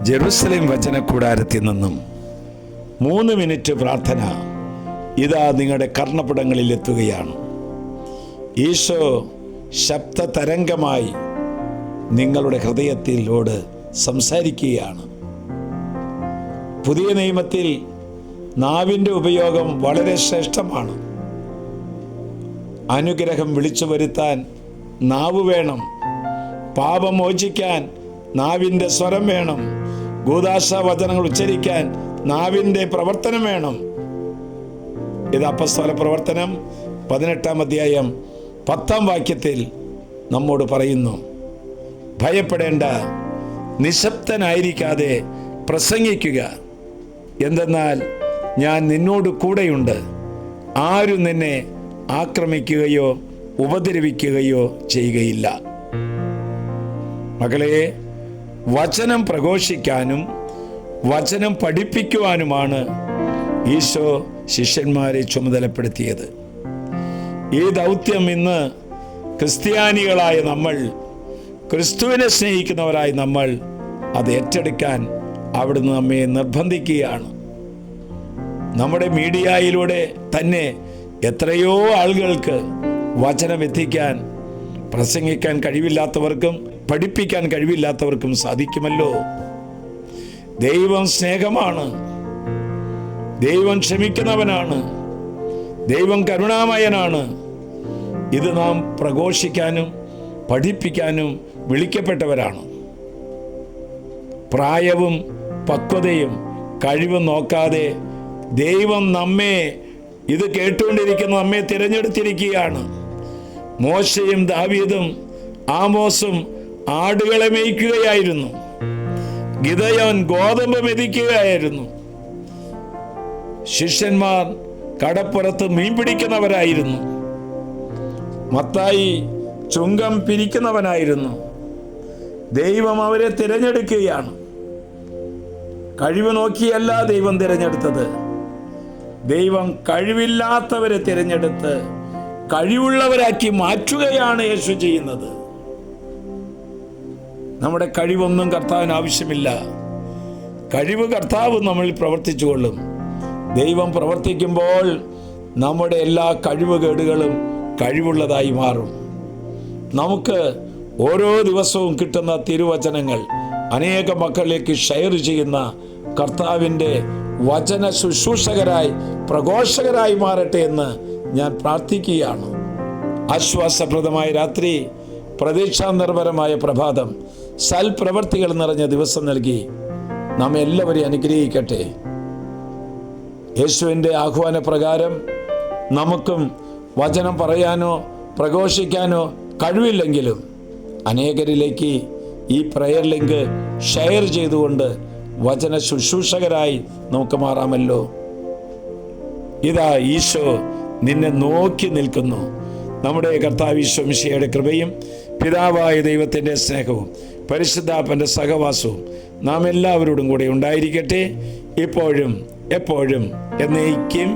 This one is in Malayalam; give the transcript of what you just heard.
ജെറുസലേം വചനകൂടാരത്തിൽ നിന്നും 3 മിനിറ്റ് പ്രാർത്ഥന ഇതാ നിങ്ങളുടെ കർണപുടങ്ങളിൽ എത്തുകയാണ്. ഈശോ ശബ്ദ തരംഗമായി നിങ്ങളുടെ ഹൃദയത്തിലോട് സംസാരിക്കുകയാണ്. പുതിയ നിയമത്തിൽ നാവിൻ്റെ ഉപയോഗം വളരെ ശ്രേഷ്ഠമാണ്. അനുഗ്രഹം വിളിച്ചു വരുത്താൻ നാവ് വേണം. പാപം മോചിക്കാൻ നാവിൻ്റെ സ്വരം വേണം. ഗൂദാശ വചനങ്ങൾ ഉച്ചരിക്കാൻ നാവിൻ്റെ പ്രവർത്തനം വേണം. ഇത് അപ്പസ്തോല പ്രവർത്തനം 18-ാം അധ്യായം 10-ാം വാക്യത്തിൽ നമ്മോട് പറയുന്നു. ഭയപ്പെടേണ്ട, നിശബ്ദനായിരിക്കാതെ പ്രസംഗിക്കുക. എന്തെന്നാൽ ഞാൻ നിന്നോട് കൂടെയുണ്ട്. ആരും നിന്നെ ആക്രമിക്കുകയോ ഉപദ്രവിക്കുകയോ ചെയ്യുകയില്ല. മകളെ, വചനം പ്രഘോഷിക്കാനും വചനം പഠിപ്പിക്കുവാനുമാണ് ഈശോ ശിഷ്യന്മാരെ ചുമതലപ്പെടുത്തിയത്. ഈ ദൗത്യം ഇന്ന് ക്രിസ്ത്യാനികളായ നമ്മൾ, ക്രിസ്തുവിനെ സ്നേഹിക്കുന്നവരായി നമ്മൾ അത് ഏറ്റെടുക്കാൻ അവിടുന്ന് നമ്മെ നിർബന്ധിക്കുകയാണ്. നമ്മുടെ മീഡിയയിലൂടെ തന്നെ എത്രയോ ആളുകൾക്ക് വചനം എത്തിക്കാൻ, പ്രസംഗിക്കാൻ കഴിവില്ലാത്തവർക്കും പഠിപ്പിക്കാൻ കഴിവില്ലാത്തവർക്കും സാധിക്കുമല്ലോ. ദൈവം സ്നേഹമാണ്, ദൈവം ക്ഷമിക്കുന്നവനാണ്, ദൈവം കരുണാമയനാണ്. ഇത് നാം പ്രഘോഷിക്കാനും പഠിപ്പിക്കാനും വിളിക്കപ്പെട്ടവരാണ്. പ്രായവും പക്വതയും കഴിവും നോക്കാതെ ദൈവം നമ്മെ, ഇത് കേട്ടുകൊണ്ടിരിക്കുന്ന നമ്മെ തിരഞ്ഞെടുത്തിരിക്കുകയാണ്. മോശയും ദാവീദും ആമോസും ആടുകളെ മേയ്ക്കുകയായിരുന്നു. ഗിദെയോൻ ഗോതമ്പ് മെതിക്കുകയായിരുന്നു. ശിഷ്യന്മാർ കടപ്പുറത്ത് മീൻ പിടിക്കുന്നവരായിരുന്നു. മത്തായി ചുങ്കം പിരിക്കുന്നവനായിരുന്നു. ദൈവം അവരെ തിരഞ്ഞെടുക്കുകയാണ്. കഴിവ് നോക്കിയല്ല ദൈവം തിരഞ്ഞെടുത്തത്. ദൈവം കഴിവില്ലാത്തവരെ തിരഞ്ഞെടുത്ത് കഴിവുള്ളവരാക്കി മാറ്റുകയാണ് യേശു ചെയ്യുന്നത്. നമ്മുടെ കഴിവൊന്നും കർത്താവിന് ആവശ്യമില്ല. കഴിവ് കർത്താവ് നമ്മളിൽ പ്രവർത്തിച്ചുകൊള്ളും. ദൈവം പ്രവർത്തിക്കുമ്പോൾ നമ്മുടെ എല്ലാ കഴിവുകേടുകളും കഴിവുള്ളതായി മാറും. നമുക്ക് ഓരോ ദിവസവും കിട്ടുന്ന തിരുവചനങ്ങൾ അനേക മക്കളിലേക്ക് ഷെയർ ചെയ്യുന്ന കർത്താവിൻ്റെ വചന ശുശ്രൂഷകരായി, പ്രഘോഷകരായി മാറട്ടെ എന്ന് ഞാൻ പ്രാർത്ഥിക്കുകയാണ്. ആശ്വാസപ്രദമായ രാത്രി, പ്രതീക്ഷാനിർഭരമായ പ്രഭാതം, സൽപ്രവർത്തികൾ നിറഞ്ഞ ദിവസം നൽകി നാം എല്ലാവരെയും അനുഗ്രഹിക്കട്ടെ. യേശുവിൻ്റെ ആഹ്വാന പ്രകാരം നമുക്കും വചനം പറയാനോ പ്രഘോഷിക്കാനോ കഴിവില്ലെങ്കിലും അനേകരിലേക്ക് ഈ പ്രയർ ലിങ്ക് ഷെയർ ചെയ്തുകൊണ്ട് വചന ശുശ്രൂഷകരായി നമുക്ക് മാറാമല്ലോ. ഇതാ ഈശോ നിന്നെ നോക്കി നിൽക്കുന്നു. നമ്മുടെ കർത്താവ് ഈശോ മിശിഹായുടെ കൃപയും പിതാവായ ദൈവത്തിൻ്റെ സ്നേഹവും പരിശുദ്ധാത്മാവിന്റെ സഹവാസവും നാം എല്ലാവരോടും കൂടെ ഉണ്ടായിരിക്കട്ടെ, ഇപ്പോഴും എപ്പോഴും എന്നേക്കും.